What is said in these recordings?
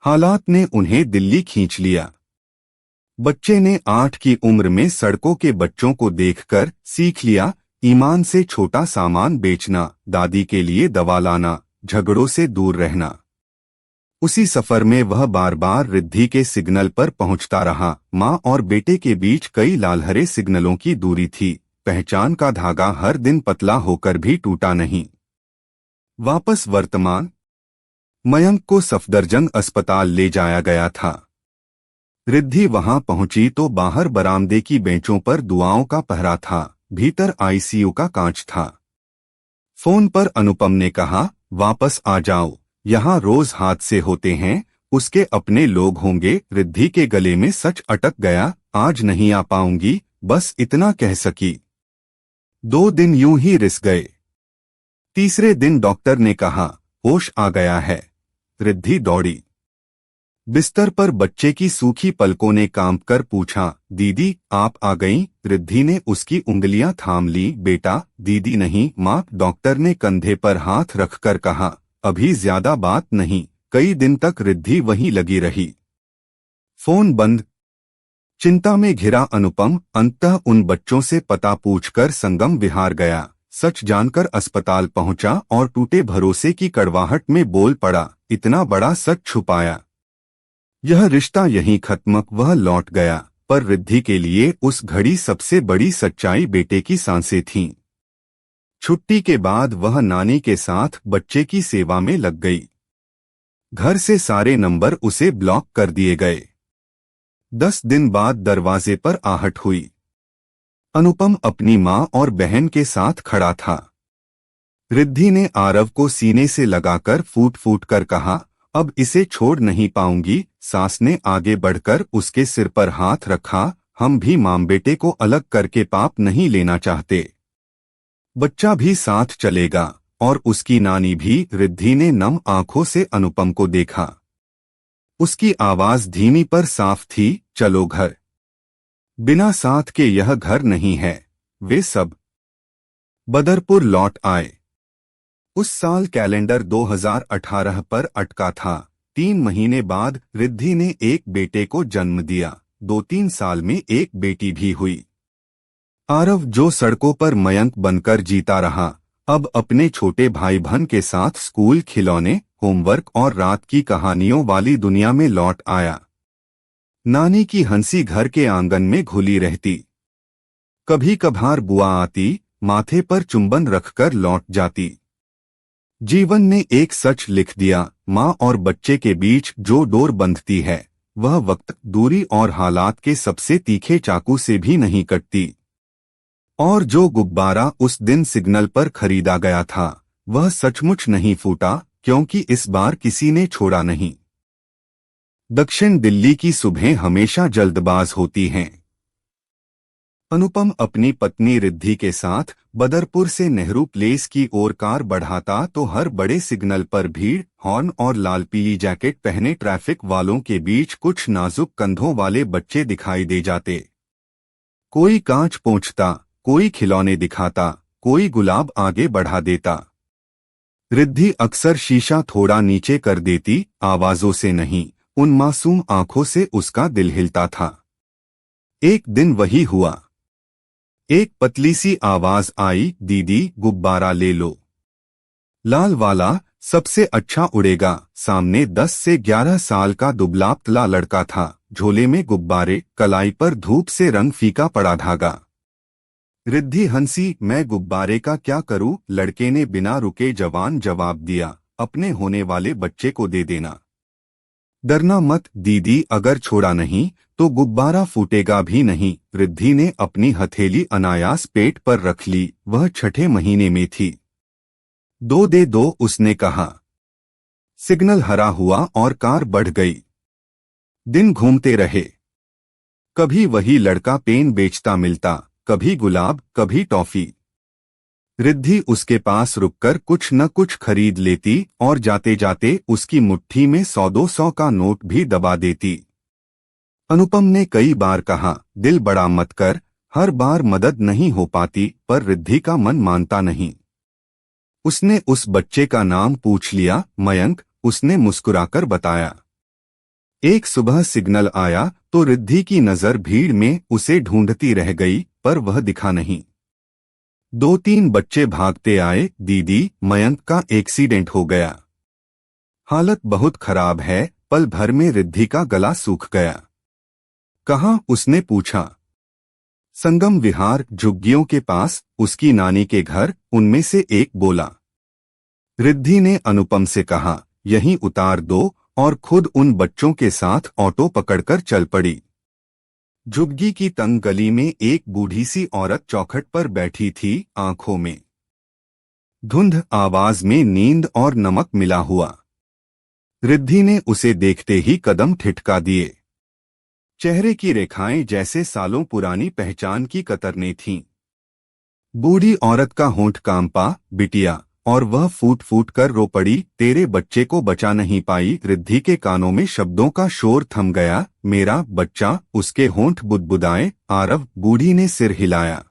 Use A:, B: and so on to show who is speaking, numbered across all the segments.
A: हालात ने उन्हें दिल्ली खींच लिया। बच्चे ने 8 की उम्र में सड़कों के बच्चों को देखकर सीख लिया, ईमान से छोटा सामान बेचना, दादी के लिए दवा लाना, झगड़ों से दूर रहना। उसी सफर में वह बार बार रिद्धि के सिग्नल पर पहुंचता रहा। माँ और बेटे के बीच कई लालहरे सिग्नलों की दूरी थी। पहचान का धागा हर दिन पतला होकर भी टूटा नहीं। वापस वर्तमान। मयंक को सफदरजंग अस्पताल ले जाया गया था। रिद्धि वहां पहुंची तो बाहर बरामदे की बेंचों पर दुआओं का पहरा था, भीतर आईसीयू का कांच था। फोन पर अनुपम ने कहा, वापस आ जाओ, यहाँ रोज हादसे होते हैं, उसके अपने लोग होंगे। रिद्धि के गले में सच अटक गया, आज नहीं आ पाऊंगी, बस इतना कह सकी। 2 दिन यूं ही रिस गए। तीसरे दिन डॉक्टर ने कहा, होश आ गया है। रिद्धि दौड़ी। बिस्तर पर बच्चे की सूखी पलकों ने कांप कर पूछा, दीदी आप आ गईं? रिद्धि ने उसकी उंगलियां थाम ली। बेटा, दीदी नहीं माँ। डॉक्टर ने कंधे पर हाथ रखकर कहा, अभी ज्यादा बात नहीं। कई दिन तक रिद्धि वहीं लगी रही। फोन बंद। चिंता में घिरा अनुपम अंततः उन बच्चों से पता पूछकर संगम विहार गया। सच जानकर अस्पताल पहुंचा और टूटे भरोसे की कड़वाहट में बोल पड़ा, इतना बड़ा सच छुपाया। यह रिश्ता यहीं खत्म। वह लौट गया, पर रिद्धि के लिए उस घड़ी सबसे बड़ी सच्चाई बेटे की सांसें थीं। छुट्टी के बाद वह नानी के साथ बच्चे की सेवा में लग गई। घर से सारे नंबर उसे ब्लॉक कर दिए गए। 10 दिन बाद दरवाजे पर आहट हुई। अनुपम अपनी माँ और बहन के साथ खड़ा था। रिद्धि ने आरव को सीने से लगाकर फूट फूट कर कहा, अब इसे छोड़ नहीं पाऊंगी। सास ने आगे बढ़कर उसके सिर पर हाथ रखा, हम भी मां बेटे को अलग करके पाप नहीं लेना चाहते। बच्चा भी साथ चलेगा और उसकी नानी भी। रिद्धि ने नम आंखों से अनुपम को देखा। उसकी आवाज धीमी पर साफ थी, चलो घर। बिना साथ के यह घर नहीं है। वे सब बदरपुर लौट आए। उस साल कैलेंडर 2018 पर अटका था। 3 महीने बाद रिद्धि ने एक बेटे को जन्म दिया। 2-3 साल में एक बेटी भी हुई। आरव जो सड़कों पर मयंक बनकर जीता रहा, अब अपने छोटे भाई बहन के साथ स्कूल, खिलौने, होमवर्क और रात की कहानियों वाली दुनिया में लौट आया। नानी की हंसी घर के आंगन में घुली रहती। कभी कभार बुआ आती, माथे पर चुंबन रखकर लौट जाती। जीवन ने एक सच लिख दिया, माँ और बच्चे के बीच जो डोर बंधती है, वह वक्त, दूरी और हालात के सबसे तीखे चाकू से भी नहीं कटती। और जो गुब्बारा उस दिन सिग्नल पर खरीदा गया था, वह सचमुच नहीं फूटा, क्योंकि इस बार किसी ने छोड़ा नहीं। दक्षिण दिल्ली की सुबहें हमेशा जल्दबाज होती हैं। अनुपम अपनी पत्नी रिद्धि के साथ बदरपुर से नेहरू प्लेस की ओर कार बढ़ाता तो हर बड़े सिग्नल पर भीड़, हॉर्न और लाल पीली जैकेट पहने ट्रैफिक वालों के बीच कुछ नाजुक कंधों वाले बच्चे दिखाई दे जाते। कोई कांच पोंछता, कोई खिलौने दिखाता, कोई गुलाब आगे बढ़ा देता। रिद्धि अक्सर शीशा थोड़ा नीचे कर देती, आवाजों से नहीं, उन मासूम आंखों से उसका दिल हिलता था। एक दिन वही हुआ। एक पतली सी आवाज आई, दीदी गुब्बारा ले लो। लाल वाला, सबसे अच्छा उड़ेगा। सामने 10 से 11 साल का दुबला पतला लड़का था, झोले में गुब्बारे, कलाई पर धूप से रंग फीका पड़ा धागा। रिद्धि हंसी, मैं गुब्बारे का क्या करूं? लड़के ने बिना रुके जवाब दिया, अपने होने वाले बच्चे को दे देना। डरना मत दीदी, अगर छोड़ा नहीं तो गुब्बारा फूटेगा भी नहीं। रिद्धि ने अपनी हथेली अनायास पेट पर रख ली। वह 6ठे महीने में थी। 2 दे दो, उसने कहा। सिग्नल हरा हुआ और कार बढ़ गई। दिन घूमते रहे। कभी वही लड़का पेन बेचता मिलता, कभी गुलाब, कभी टॉफी। रिद्धि उसके पास रुककर कुछ न कुछ खरीद लेती और जाते जाते उसकी मुट्ठी में 100-200 का नोट भी दबा देती। अनुपम ने कई बार कहा, दिल बड़ा मत कर, हर बार मदद नहीं हो पाती, पर रिद्धि का मन मानता नहीं। उसने उस बच्चे का नाम पूछ लिया, मयंक। उसने मुस्कुराकर बताया। एक सुबह सिग्नल आया तो रिद्धि की नजर भीड़ में उसे ढूंढती रह गई, पर वह दिखा नहीं। 2-3 बच्चे भागते आए, दीदी, मयंक का एक्सीडेंट हो गया, हालत बहुत खराब है। पल भर में रिद्धि का गला सूख गया। कहाँ? उसने पूछा। संगम विहार, झुग्गियों के पास, उसकी नानी के घर, उनमें से एक बोला। रिद्धि ने अनुपम से कहा, यहीं उतार दो, और खुद उन बच्चों के साथ ऑटो पकड़कर चल पड़ी। झुग्गी की तंग गली में एक बूढ़ी सी औरत चौखट पर बैठी थी, आंखों में धुंध, आवाज में नींद और नमक मिला हुआ। रिद्धि ने उसे देखते ही कदम ठिठका दिए। चेहरे की रेखाएं जैसे सालों पुरानी पहचान की कतरने थीं। बूढ़ी औरत का होंठ कांपा, बिटिया, और वह फूट फूट कर रो पड़ी, तेरे बच्चे को बचा नहीं पाई। रिद्धि के कानों में शब्दों का शोर थम गया। मेरा बच्चा? उसके होंठ बुदबुदाए। आरव? बूढ़ी ने सिर हिलाया।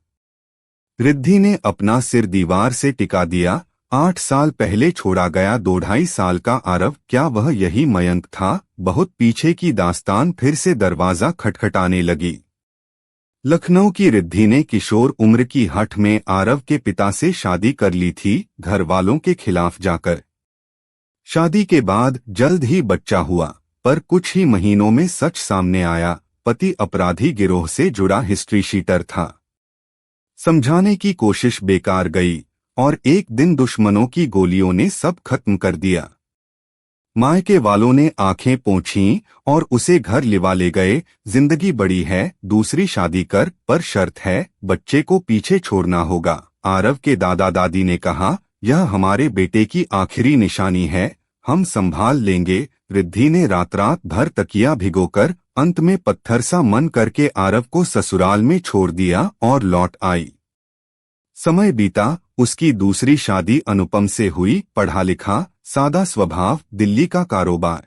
A: रिद्धि ने अपना सिर दीवार से टिका दिया। 8 साल पहले छोड़ा गया 2-2.5 साल का आरव, क्या वह यही मयंक था? बहुत पीछे की दास्तान फिर से दरवाजा खटखटाने लगी। लखनऊ की रिद्धि ने किशोर उम्र की हठ में आरव के पिता से शादी कर ली थी, घर वालों के खिलाफ जाकर। शादी के बाद जल्द ही बच्चा हुआ, पर कुछ ही महीनों में सच सामने आया। पति अपराधी गिरोह से जुड़ा हिस्ट्री शीटर था। समझाने की कोशिश बेकार गई, और एक दिन दुश्मनों की गोलियों ने सब खत्म कर दिया। मायके वालों ने आंखें पोंछीं और उसे घर लिवा ले गए। जिंदगी बड़ी है, दूसरी शादी कर, पर शर्त है, बच्चे को पीछे छोड़ना होगा। आरव के दादा दादी ने कहा, यह हमारे बेटे की आखिरी निशानी है, हम संभाल लेंगे। रिद्धि ने रात भर तकिया भिगोकर अंत में पत्थर सा मन करके आरव को ससुराल में छोड़ दिया और लौट आई। समय बीता, उसकी दूसरी शादी अनुपम से हुई, पढ़ा लिखा, सादा स्वभाव, दिल्ली का कारोबार।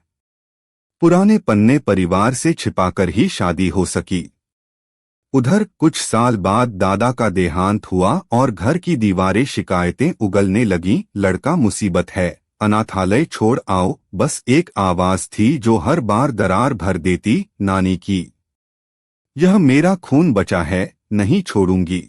A: पुराने पन्ने परिवार से छिपाकर ही शादी हो सकी। उधर कुछ साल बाद दादा का देहांत हुआ और घर की दीवारें शिकायतें उगलने लगीं, लड़का मुसीबत है, अनाथालय छोड़ आओ। बस एक आवाज थी जो हर बार दरार भर देती, नानी की। यह मेरा खून बचा है, नहीं छोड़ूंगी।